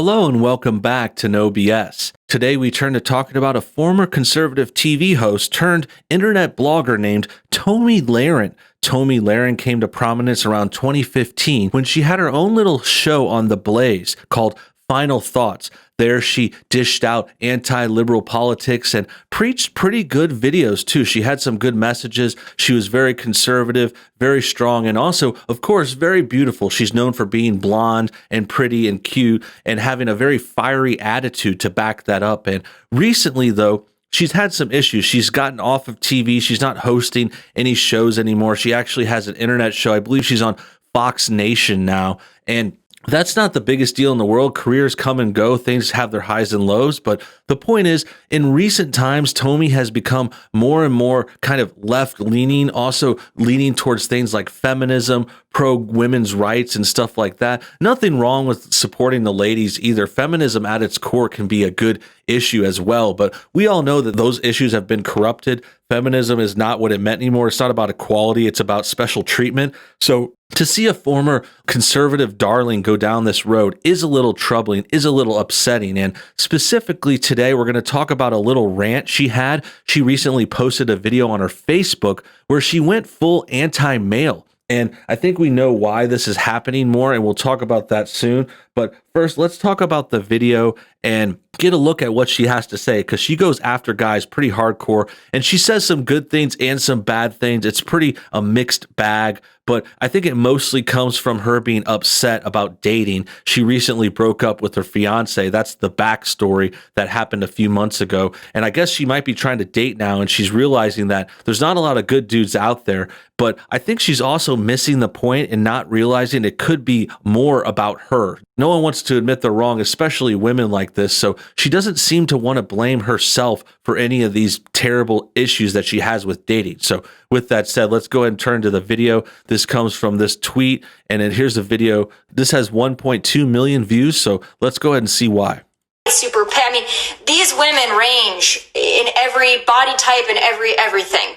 Hello and welcome back to NoBS. Today we turn to talking about a former conservative TV host turned internet blogger named Tomi Lahren. Tomi Lahren came to prominence around 2015 when she had her own little show on The Blaze called Final Thoughts. There she dished out anti-liberal politics and preached pretty good videos too. She had some good messages. She was very conservative, very strong, and also, of course, very beautiful. She's known for being blonde and pretty and cute and having a very fiery attitude to back that up. And recently, though, she's had some issues. She's gotten off of TV. She's not hosting any shows anymore. She actually has an internet show. I believe she's on Fox Nation now. And that's not the biggest deal in the world. Careers come and go. Things have their highs and lows. But the point is, in recent times, Tomi has become more and more kind of left-leaning, also leaning towards things like feminism, pro-women's rights, and stuff like that. Nothing wrong with supporting the ladies either. Feminism at its core can be a good issue as well. But we all know that those issues have been corrupted. Feminism is not what it meant anymore. It's not about equality. It's about special treatment. So to see a former conservative darling go down this road is a little troubling, is a little upsetting. And specifically today, we're going to talk about a little rant she had. She recently posted a video on her Facebook where she went full anti-male. And I think we know why this is happening more, and we'll talk about that soon. But first, let's talk about the video and get a look at what she has to say, because she goes after guys pretty hardcore, and she says some good things and some bad things. It's pretty a mixed bag, but I think it mostly comes from her being upset about dating. She recently broke up with her fiance. That's the backstory that happened a few months ago. And I guess she might be trying to date now, and she's realizing that there's not a lot of good dudes out there. But I think she's also missing the point and not realizing it could be more about her. No one wants to admit they're wrong, especially women like this. So she doesn't seem to want to blame herself for any of these terrible issues that she has with dating. So with that said, let's go ahead and turn to the video. This comes from this tweet, and then here's the video. This has 1.2 million views, so let's go ahead and see why. I mean, these women range in every body type and everything.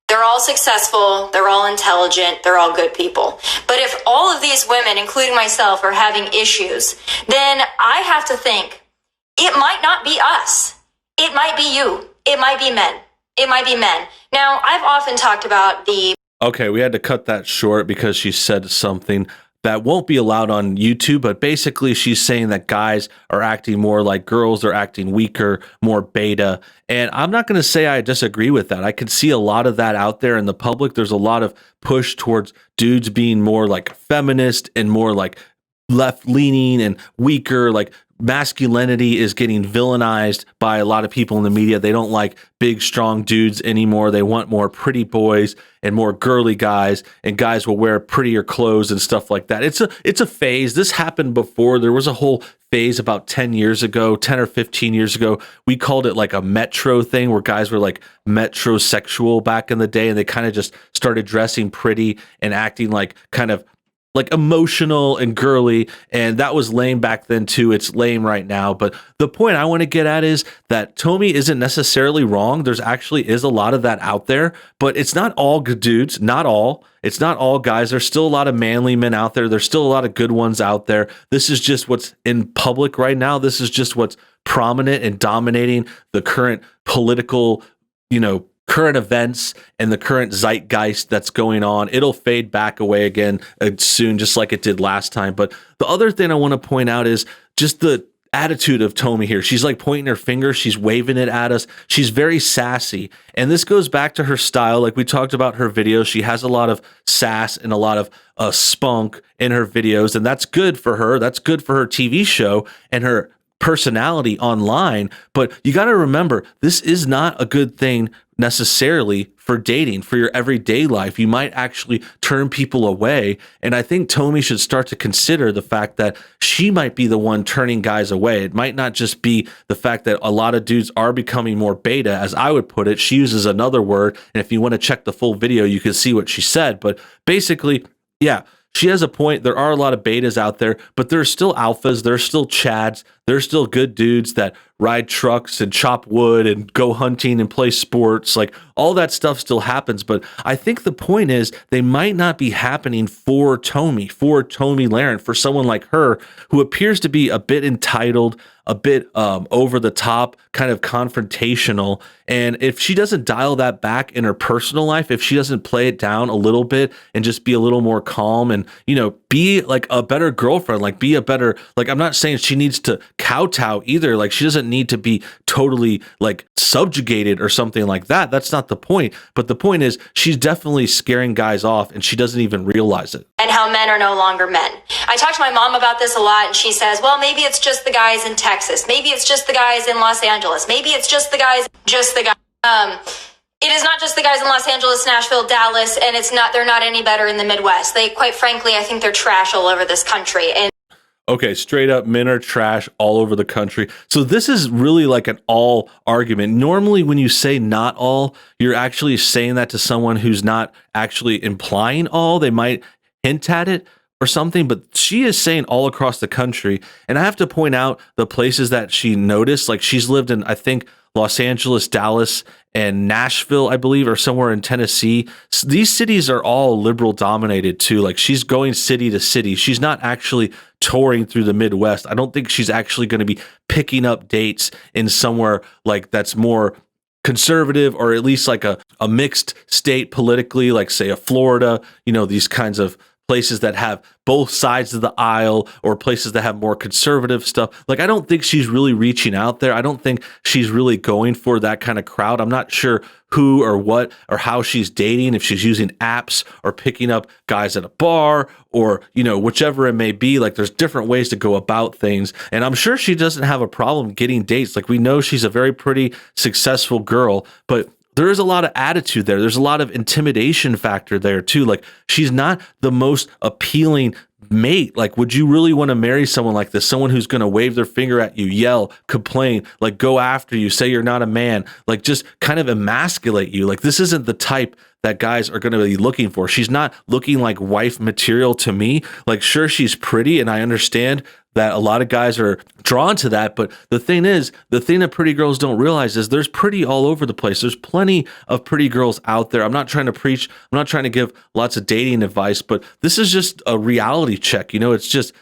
They're all successful, they're all intelligent, they're all good people. But if all of these women, including myself, are having issues, then I have to think, it might not be us. It might be you. It might be men. It might be men. Now, I've often talked about the... Okay, we had to cut that short because she said something that won't be allowed on YouTube, but basically she's saying that guys are acting more like girls, they're acting weaker, more beta. And I'm not going to say I disagree with that. I can see a lot of that out there in the public. There's a lot of push towards dudes being more like feminist and more like left-leaning and weaker, like masculinity is getting villainized by a lot of people in the media. They don't like big, strong dudes anymore. They want more pretty boys and more girly guys, and guys will wear prettier clothes and stuff like that. It's a phase. This happened before. There was a whole phase about 10 years ago, 10 or 15 years ago. We called it like a metro thing, where guys were like metrosexual back in the day, and they kind of just started dressing pretty and acting like kind of like emotional and girly, and that was lame back then too. It's lame right now. But the point I want to get at is that Tomi isn't necessarily wrong. There's actually is a lot of that out there, but it's not all good dudes. Not all. It's not all guys. There's still a lot of manly men out there. There's still a lot of good ones out there. This is just what's in public right now. This is just what's prominent and dominating the current political, current events and the current zeitgeist that's going on. It'll fade back away again soon, just like it did last time. But the other thing I want to point out is just the attitude of Tomi here. She's like pointing her finger. She's waving it at us. She's very sassy. And this goes back to her style. Like we talked about her videos. She has a lot of sass and a lot of spunk in her videos. And that's good for her. That's good for her TV show and her personality online. But you got to remember, this is not a good thing necessarily for dating, for your everyday life. You might actually turn people away. And I think Tomi should start to consider the fact that she might be the one turning guys away. It might not just be the fact that a lot of dudes are becoming more beta, as I would put it. She uses another word. And if you want to check the full video, you can see what she said. But basically, yeah, she has a point. There are a lot of betas out there, but there's still alphas. There's still chads. There's still good dudes that ride trucks and chop wood and go hunting and play sports. Like all that stuff still happens. But I think the point is they might not be happening for Tomi Lahren, for someone like her who appears to be a bit entitled, a bit over the top, kind of confrontational. And if she doesn't dial that back in her personal life, if she doesn't play it down a little bit and just be a little more calm and, be like a better girlfriend, like be a better, like I'm not saying she needs to kowtow either. Like she doesn't need to be totally like subjugated or something like that. That's not the point. But the point is she's definitely scaring guys off and she doesn't even realize it. And how men are no longer men. I talk to my mom about this a lot, and she says, well, maybe it's just the guys in Texas. Maybe it's just the guys in Los Angeles. Maybe it's just the guys. It is not just the guys in Los Angeles, Nashville, Dallas, and they're not any better in the Midwest. They, quite frankly, I think they're trash all over this country. And okay, straight up, men are trash all over the country. So this is really like an all argument. Normally, when you say not all, you're actually saying that to someone who's not actually implying all. They might hint at it or something, but she is saying all across the country. And I have to point out the places that she noticed. Like she's lived in, I think, Los Angeles, Dallas, and Nashville, I believe, or somewhere in Tennessee. These cities are all liberal dominated too. Like she's going city to city. She's not actually touring through the Midwest. I don't think she's actually going to be picking up dates in somewhere like that's more conservative, or at least like a mixed state politically, like say a Florida, these kinds of places that have both sides of the aisle, or places that have more conservative stuff. Like, I don't think she's really reaching out there. I don't think she's really going for that kind of crowd. I'm not sure who or what or how she's dating, if she's using apps or picking up guys at a bar or, whichever it may be. Like, there's different ways to go about things. And I'm sure she doesn't have a problem getting dates. Like, we know she's a very pretty, successful girl, but there is a lot of attitude there. There's a lot of intimidation factor there too. Like, she's not the most appealing mate. Like, would you really want to marry someone like this? Someone who's going to wave their finger at you, yell, complain, like go after you, say you're not a man, like just kind of emasculate you. Like, this isn't the type that guys are going to be looking for. She's not looking like wife material to me. Like, sure, she's pretty, and I understand that a lot of guys are drawn to that. But the thing that pretty girls don't realize is there's pretty all over the place. There's plenty of pretty girls out there. I'm not trying to preach. I'm not trying to give lots of dating advice, but this is just a reality check. It's just,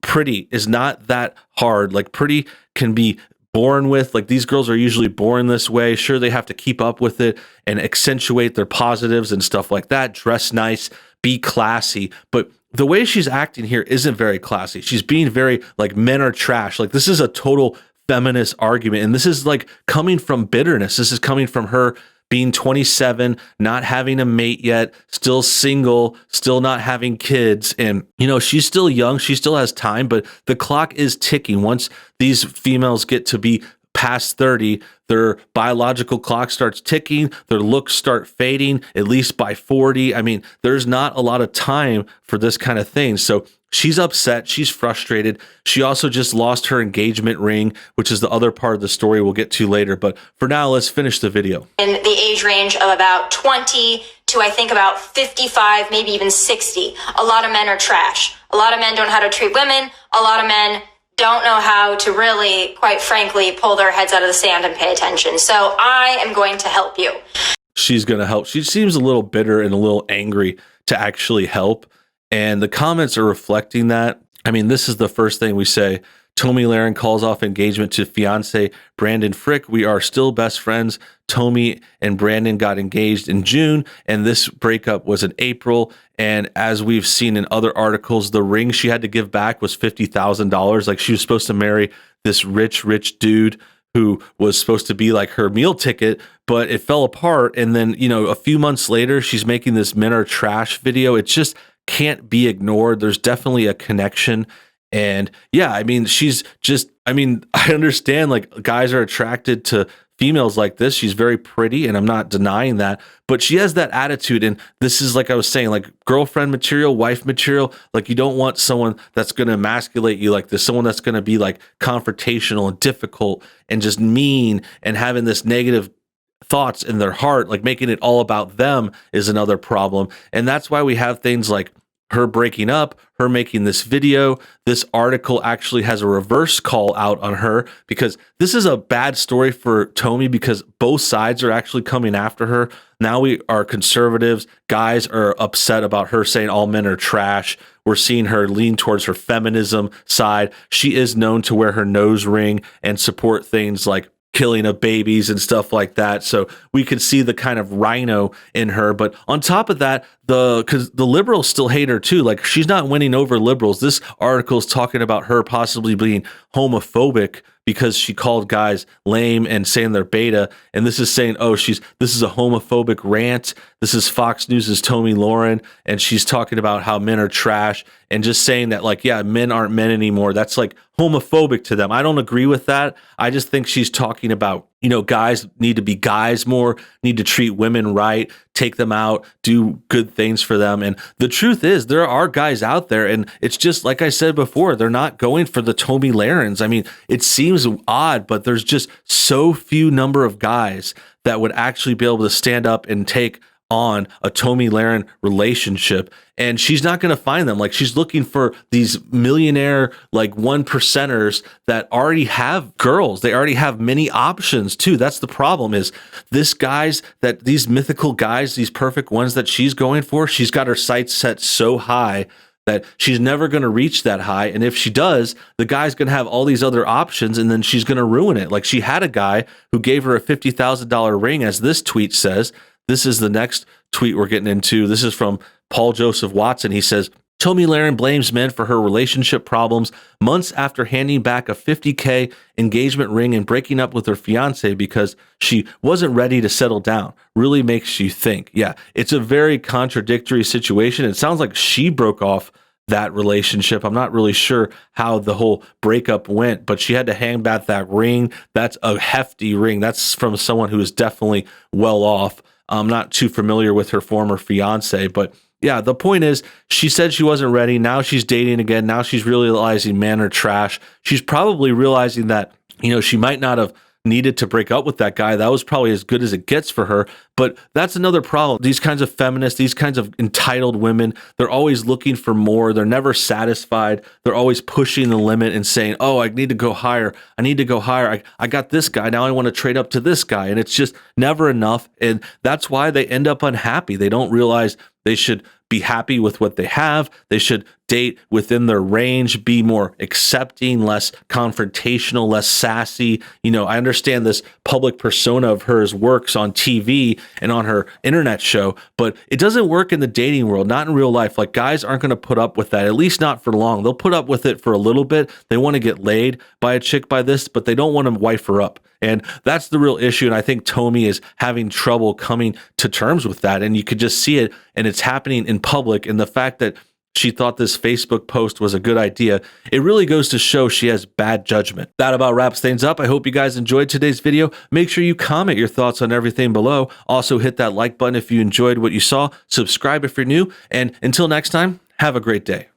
pretty is not that hard. Like, pretty can be born with. Like, these girls are usually born this way. Sure, they have to keep up with it and accentuate their positives and stuff like that. Dress nice, be classy, but the way she's acting here isn't very classy. She's being very like, men are trash. Like, this is a total feminist argument. And this is like coming from bitterness. This is coming from her being 27, not having a mate yet, still single, still not having kids. And, she's still young. She still has time, but the clock is ticking. Once these females get to be past 30, their biological clock starts ticking, their looks start fading, at least by 40. I mean, there's not a lot of time for this kind of thing. So she's upset, she's frustrated. She also just lost her engagement ring, which is the other part of the story we'll get to later. But for now, let's finish the video. In the age range of about 20 to, I think, about 55, maybe even 60, a lot of men are trash. A lot of men don't know how to treat women. A lot of men don't know how to really, quite frankly, pull their heads out of the sand and pay attention. So I am going to help you. She's going to help. She seems a little bitter and a little angry to actually help. And the comments are reflecting that. I mean, this is the first thing we say. Tomi Lahren calls off engagement to fiance Brandon Frick. We are still best friends. Tomi and Brandon got engaged in June, and this breakup was in April. And as we've seen in other articles, the ring she had to give back was $50,000. Like, she was supposed to marry this rich dude who was supposed to be like her meal ticket, but it fell apart. And then, a few months later, she's making this men are trash video. It just can't be ignored. There's definitely a connection. And yeah, I mean, I understand like guys are attracted to females like this. She's very pretty, and I'm not denying that, but she has that attitude. And this is, like I was saying, like girlfriend material, wife material. Like, you don't want someone that's going to emasculate you like this, someone that's going to be like confrontational and difficult and just mean and having this negative thoughts in their heart, like making it all about them is another problem. And that's why we have things like her breaking up, her making this video. This article actually has a reverse call out on her because this is a bad story for Tomi because both sides are actually coming after her. Now we are conservatives. Guys are upset about her saying all men are trash. We're seeing her lean towards her feminism side. She is known to wear her nose ring and support things like killing of babies and stuff like that. So we could see the kind of rhino in her. But on top of that, because the liberals still hate her too. Like, she's not winning over liberals. This article is talking about her possibly being homophobic because she called guys lame and saying they're beta. And this is saying, oh, this is a homophobic rant. This is Fox News' Tomi Lahren, and she's talking about how men are trash and just saying that, like, yeah, men aren't men anymore. That's like homophobic to them. I don't agree with that. I just think she's talking about, guys need to be guys more, need to treat women right, take them out, do good things for them. And the truth is, there are guys out there, and it's just like I said before, they're not going for the Tomi Lahrens. I mean, it seems odd, but there's just so few number of guys that would actually be able to stand up and take on a Tomi Lahren relationship, and she's not going to find them. Like, she's looking for these millionaire, like, 1%ers that already have girls. They already have many options too. That's the problem, is these mythical guys, these perfect ones that she's going for, she's got her sights set so high that she's never going to reach that high. And if she does, the guy's going to have all these other options, and then she's going to ruin it. Like, she had a guy who gave her a $50,000 ring, as this tweet says. This is the next tweet we're getting into. This is from Paul Joseph Watson. He says, Tomi Lahren blames men for her relationship problems months after handing back a $50K engagement ring and breaking up with her fiance because she wasn't ready to settle down. Really makes you think. Yeah, it's a very contradictory situation. It sounds like she broke off that relationship. I'm not really sure how the whole breakup went, but she had to hang back that ring. That's a hefty ring. That's from someone who is definitely well off. I'm not too familiar with her former fiance, but yeah, the point is, she said she wasn't ready. Now she's dating again. Now she's realizing men are trash. She's probably realizing that, she might not have needed to break up with that guy. That was probably as good as it gets for her. But that's another problem. These kinds of feminists, these kinds of entitled women, they're always looking for more. They're never satisfied. They're always pushing the limit and saying, oh, I need to go higher. I need to go higher. I got this guy. Now I want to trade up to this guy. And it's just never enough. And that's why they end up unhappy. They don't realize they should be happy with what they have. They should date within their range, be more accepting, less confrontational, less sassy. I understand this public persona of hers works on TV and on her internet show, but it doesn't work in the dating world, not in real life. Like, guys aren't going to put up with that, at least not for long. They'll put up with it for a little bit. They want to get laid by a chick by this, but they don't want to wife her up. And that's the real issue. And I think Tomi is having trouble coming to terms with that. And you could just see it, and it's happening in public. And the fact that she thought this Facebook post was a good idea, it really goes to show she has bad judgment. That about wraps things up. I hope you guys enjoyed today's video. Make sure you comment your thoughts on everything below. Also, hit that like button if you enjoyed what you saw. Subscribe if you're new. And until next time, have a great day.